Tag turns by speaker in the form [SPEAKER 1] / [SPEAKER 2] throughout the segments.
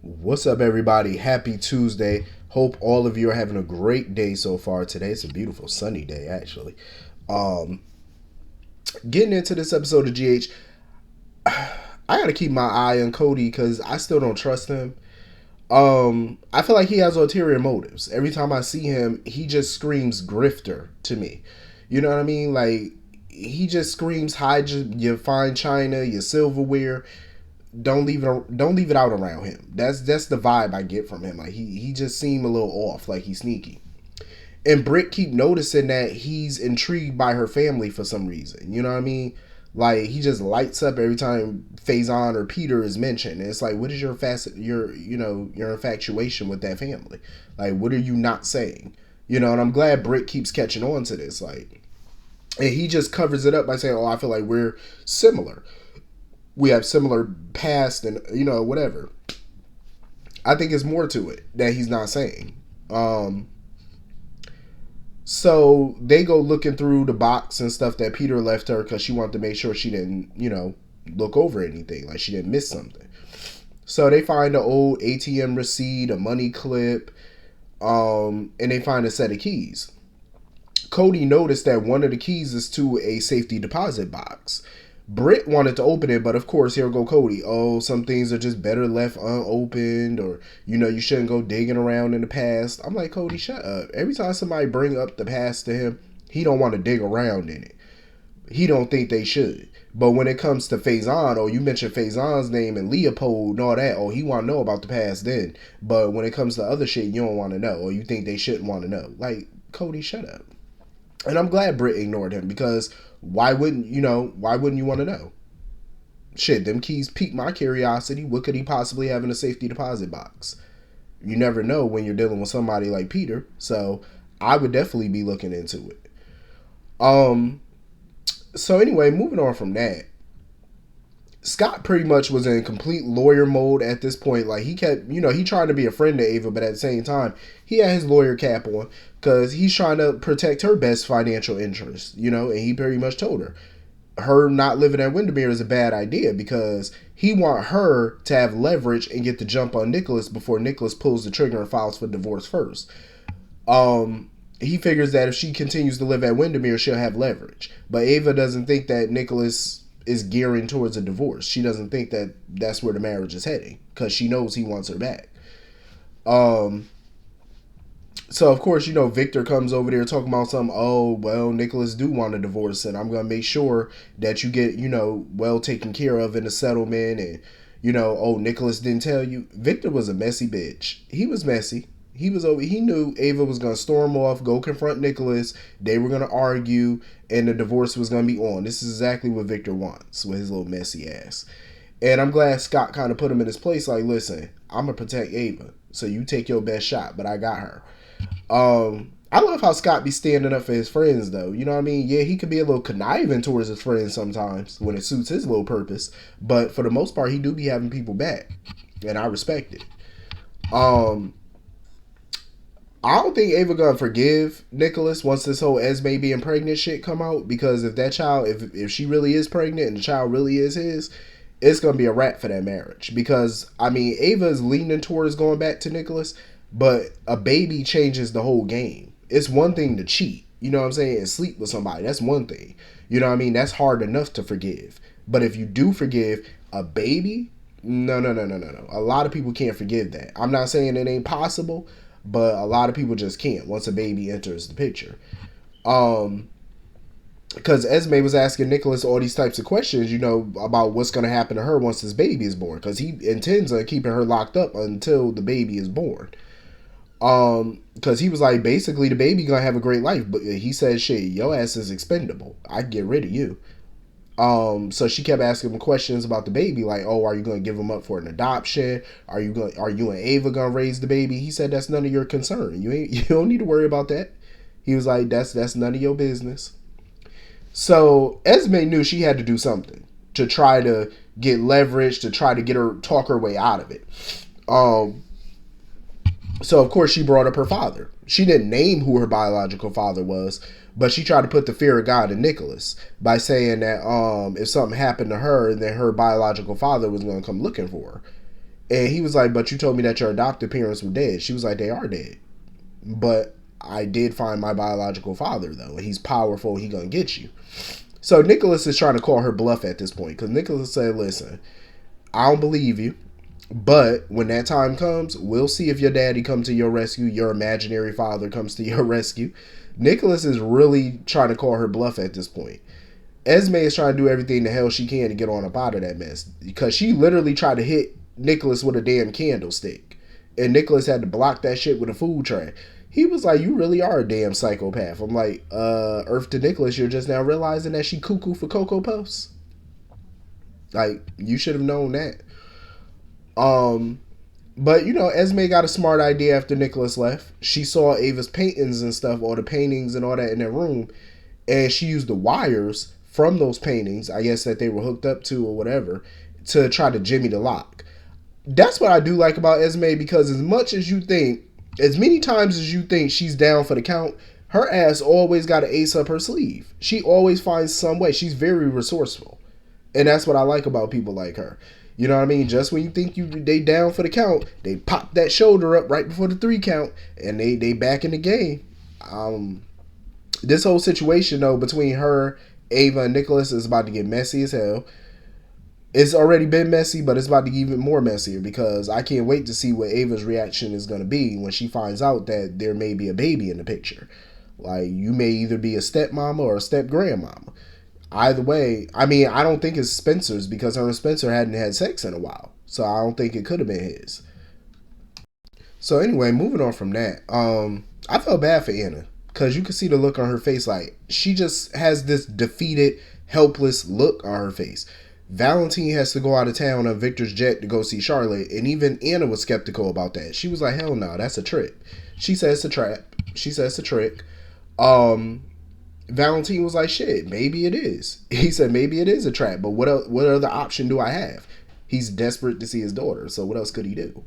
[SPEAKER 1] What's up, everybody? Happy Tuesday. Hope all of you are having a great day so far today. It's a beautiful sunny day, actually. Um, Getting into this episode of GH, I gotta keep my eye on Cody because I still don't trust him. I feel like he has ulterior motives. Every time I see him, he just screams grifter to me. You know what I mean? Like he just screams hide your fine china, your silverware. Don't leave it out around him. That's the vibe I get from him. Like he just seemed a little off, like he's sneaky. And Britt keep noticing that he's intrigued by her family for some reason. You know what I mean? Like he just lights up every time Faison or Peter is mentioned. And it's like, what is your infatuation with that family? Like, what are you not saying? And I'm glad Britt keeps catching on to this. Like, and he just covers it up by saying, "Oh, I feel like we're similar. We have similar past, and whatever." I think it's more to it that he's not saying. Um, So they go looking through the box and stuff that Peter left her because she wanted to make sure she didn't, look over anything, like she didn't miss something. So they find an old ATM receipt, a money clip, and they find a set of keys. Cody noticed that one of the keys is to a safety deposit box. Britt wanted to open it, but of course, here go Cody. Oh, some things are just better left unopened, or you shouldn't go digging around in the past. I'm like, Cody, shut up. Every time somebody bring up the past to him, he don't want to dig around in it. He don't think they should. But when it comes to Faison, you mentioned Faison's name and Leopold and all that, he want to know about the past then. But when it comes to other shit, you don't want to know, or you think they shouldn't want to know. Like, Cody, shut up. And I'm glad Britt ignored him because why wouldn't you want to know? Shit, them keys piqued my curiosity. What could he possibly have in a safety deposit box? You never know when you're dealing with somebody like Peter. So I would definitely be looking into it. Um so anyway, moving on from that, Scott pretty much was in complete lawyer mode at this point. Like he kept, he tried to be a friend to Ava, but at the same time, he had his lawyer cap on because he's trying to protect her best financial interests, and he pretty much told her not living at Windermere is a bad idea because he want her to have leverage and get the jump on Nicholas before Nicholas pulls the trigger and files for divorce first. He figures that if she continues to live at Windermere, she'll have leverage. But Ava doesn't think that Nicholas is gearing towards a divorce. She doesn't think that that's where the marriage is heading because she knows he wants her back. So of course, Victor comes over there talking about something. Oh, well, Nicholas do want a divorce, and I'm gonna make sure that you get, well taken care of in the settlement. And oh, Nicholas didn't tell you. Victor was a messy bitch. He was messy. He was over. He knew Ava was gonna storm off, go confront Nicholas. They were gonna argue, and the divorce was gonna be on. This is exactly what Victor wants with his little messy ass. And I'm glad Scott kind of put him in his place. Like, listen, I'm gonna protect Ava, so you take your best shot, but I got her. I love how Scott be standing up for his friends, though. You know what I mean? Yeah, he could be a little conniving towards his friends sometimes when it suits his little purpose, but for the most part, he do be having people back, and I respect it. Um, I don't think Ava gonna forgive Nicholas once this whole Esme being pregnant shit come out, because if that child, if she really is pregnant and the child really is his, it's gonna be a wrap for that marriage. Because I mean, Ava is leaning towards going back to Nicholas, but a baby changes the whole game. It's one thing to cheat, you know what I'm saying, and sleep with somebody. That's one thing. You know what I mean? That's hard enough to forgive. But if you do forgive a baby, no, no, no, no, no, no. A lot of people can't forgive that. I'm not saying it ain't possible, but a lot of people just can't once a baby enters the picture. Um, because Esme was asking Nicholas all these types of questions, about what's going to happen to her once this baby is born, because he intends on keeping her locked up until the baby is born. Because he was like, basically, the baby gonna have a great life, but he said, "Shit, your ass is expendable. I can get rid of you." So she kept asking him questions about the baby, like, "Oh, are you gonna give him up for an adoption? Are you and Ava gonna raise the baby?" He said, "That's none of your concern. You don't need to worry about that." He was like, "That's none of your business." So Esme knew she had to do something to try to get leverage, to try to talk her way out of it. Um, So of course she brought up her father. She didn't name who her biological father was, but she tried to put the fear of God in Nicholas by saying that if something happened to her, then her biological father was going to come looking for her. And he was like, but you told me that your adopted parents were dead. She was like, they are dead. But I did find my biological father, though. And he's powerful. He gonna get you. So Nicholas is trying to call her bluff at this point. Because Nicholas said, listen, I don't believe you. But when that time comes, we'll see if your daddy comes to your rescue. Your imaginary father comes to your rescue. Nicholas is really trying to call her bluff at this point. Esme is trying to do everything the hell she can to get on up out of that mess. Because she literally tried to hit Nicholas with a damn candlestick. And Nicholas had to block that shit with a food tray. He was like, you really are a damn psychopath. I'm like, Earth to Nicholas, you're just now realizing that she cuckoo for Cocoa Puffs? Like, you should have known that. But you know, Esme got a smart idea after Nicholas left. She saw Ava's paintings and stuff, all the paintings and all that in that room, and she used the wires from those paintings, I guess that they were hooked up to or whatever, to try to jimmy the lock. That's what I do like about Esme, because as much as you think, as many times as you think she's down for the count, her ass always got an ace up her sleeve. She always finds some way. She's very resourceful. And that's what I like about people like her. You know what I mean? Just when you think they down for the count, they pop that shoulder up right before the 3 count, and they back in the game. This whole situation though between her, Ava, and Nicholas is about to get messy as hell. It's already been messy, but it's about to get even more messier, because I can't wait to see what Ava's reaction is going to be when she finds out that there may be a baby in the picture. Like, you may either be a stepmama or a step-grandmama. Either way, I mean, I don't think it's Spencer's, because her and Spencer hadn't had sex in a while. So I don't think it could have been his. So anyway, moving on from that, I felt bad for Anna, because you could see the look on her face. Like, she just has this defeated, helpless look on her face. Valentine has to go out of town on Victor's jet to go see Charlotte, and even Anna was skeptical about that. She was like, hell no, that's a trick. She says it's a trap. She says it's a trick. Valentine was like, shit, maybe it is. He said, maybe it is a trap, but what other option do I have? He's desperate to see his daughter, so what else could he do?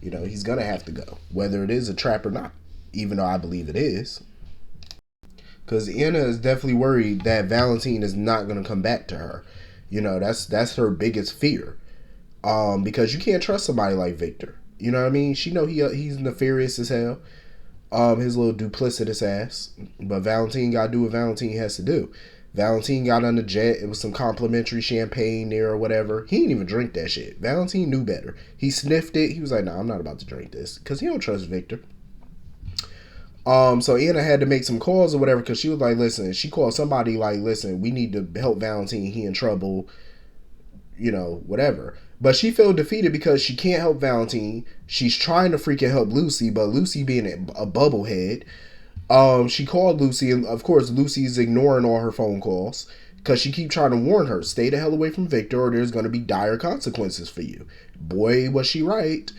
[SPEAKER 1] You know, he's going to have to go, whether it is a trap or not, even though I believe it is. Because Anna is definitely worried that Valentine is not going to come back to her. You know, that's her biggest fear. Because you can't trust somebody like Victor. You know what I mean? She know he's nefarious as hell. His little duplicitous ass. But Valentine got to do what Valentine has to do. Valentine got on the jet. It was some complimentary champagne there or whatever. He didn't even drink that shit. Valentine knew better. He sniffed it. He was like, nah, I'm not about to drink this. Because he don't trust Victor. So Anna had to make some calls or whatever, because she was like, listen, she called somebody like, listen, we need to help Valentine. He in trouble. You know, whatever. But she felt defeated because she can't help Valentine. She's trying to freaking help Lucy, but Lucy being a bubblehead, she called Lucy, and of course Lucy's ignoring all her phone calls because she keep trying to warn her, stay the hell away from Victor or there's going to be dire consequences for you. Boy, was she right.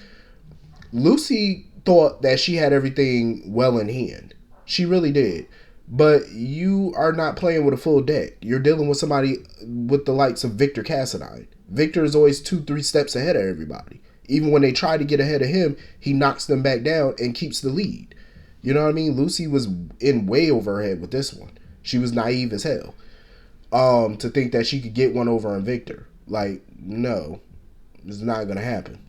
[SPEAKER 1] Lucy thought that she had everything well in hand. She really did. But you are not playing with a full deck. You're dealing with somebody with the likes of Victor Cassadine. Victor is always 2-3 steps ahead of everybody. Even when they try to get ahead of him, he knocks them back down and keeps the lead. You know what I mean? Lucy was in way over her head with this one. She was naive as hell. To think that she could get one over on Victor. Like, no. It's not going to happen.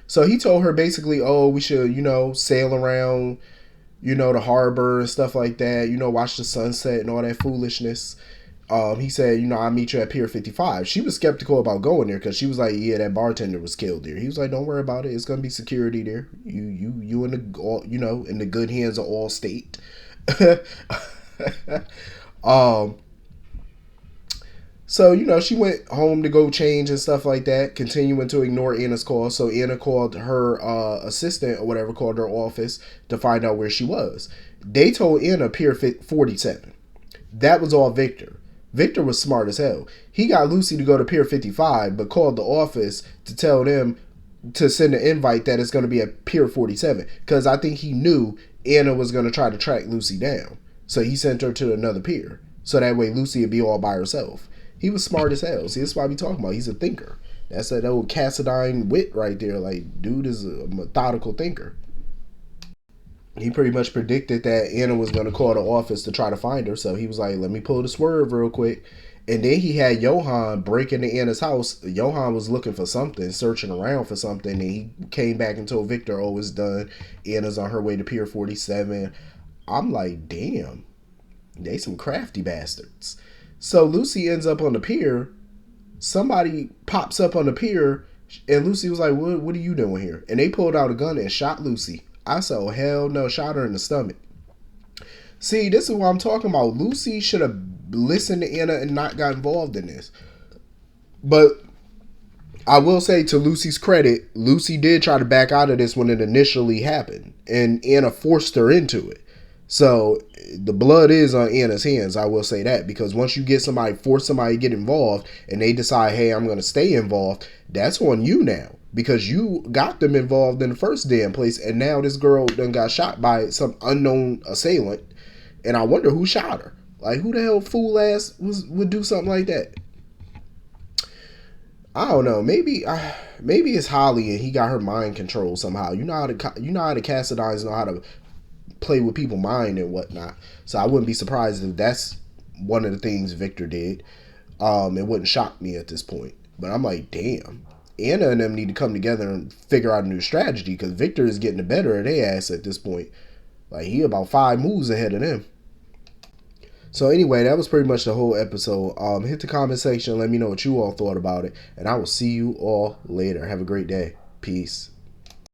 [SPEAKER 1] So he told her basically, oh, we should, sail around, the harbor and stuff like that, watch the sunset and all that foolishness. He said, I'll meet you at Pier 55. She was skeptical about going there because she was like, yeah, that bartender was killed there. He was like, don't worry about it. It's going to be security there. You in the, in the good hands of Allstate. So, she went home to go change and stuff like that, continuing to ignore Anna's call. So Anna called her assistant or whatever, called her office to find out where she was. They told Anna Pier 47. That was all Victor. Victor was smart as hell. He got Lucy to go to Pier 55, but called the office to tell them to send an invite that it's going to be at Pier 47. Because I think he knew Anna was going to try to track Lucy down. So he sent her to another pier. So that way Lucy would be all by herself. He was smart as hell. See, that's why we talking about. He's a thinker. That's that old Cassadine wit right there. Like, dude is a methodical thinker. He pretty much predicted that Anna was going to call the office to try to find her. So he was like, let me pull the swerve real quick. And then he had Johan break into Anna's house. Johan was looking for something, searching around for something, and he came back and told Victor, "Oh, it's done. Anna's on her way to Pier 47." I'm like, damn, they some crafty bastards. So Lucy ends up on the pier. Somebody pops up on the pier, and Lucy was like, what are you doing here? And they pulled out a gun and shot Lucy. I said, oh, hell no, shot her in the stomach. See, this is what I'm talking about. Lucy should have listened to Anna and not got involved in this. But I will say, to Lucy's credit, Lucy did try to back out of this when it initially happened, and Anna forced her into it. So the blood is on Anna's hands, I will say that, because once you get somebody, force somebody to get involved, and they decide, hey, I'm going to stay involved, that's on you now, because you got them involved in the first damn place, and now this girl done got shot by some unknown assailant, and I wonder who shot her. Like, who the hell fool ass would do something like that? I don't know. Maybe it's Holly and he got her mind controlled somehow. You know how the Cassadines know how to play with people's mind and whatnot. So I wouldn't be surprised if that's one of the things Victor did. It wouldn't shock me at this point. But I'm like, damn. Anna and them need to come together and figure out a new strategy, because Victor is getting the better of their ass at this point. Like, he about 5 moves ahead of them. So anyway, that was pretty much the whole episode. Hit the comment section. Let me know what you all thought about it. And I will see you all later. Have a great day. Peace.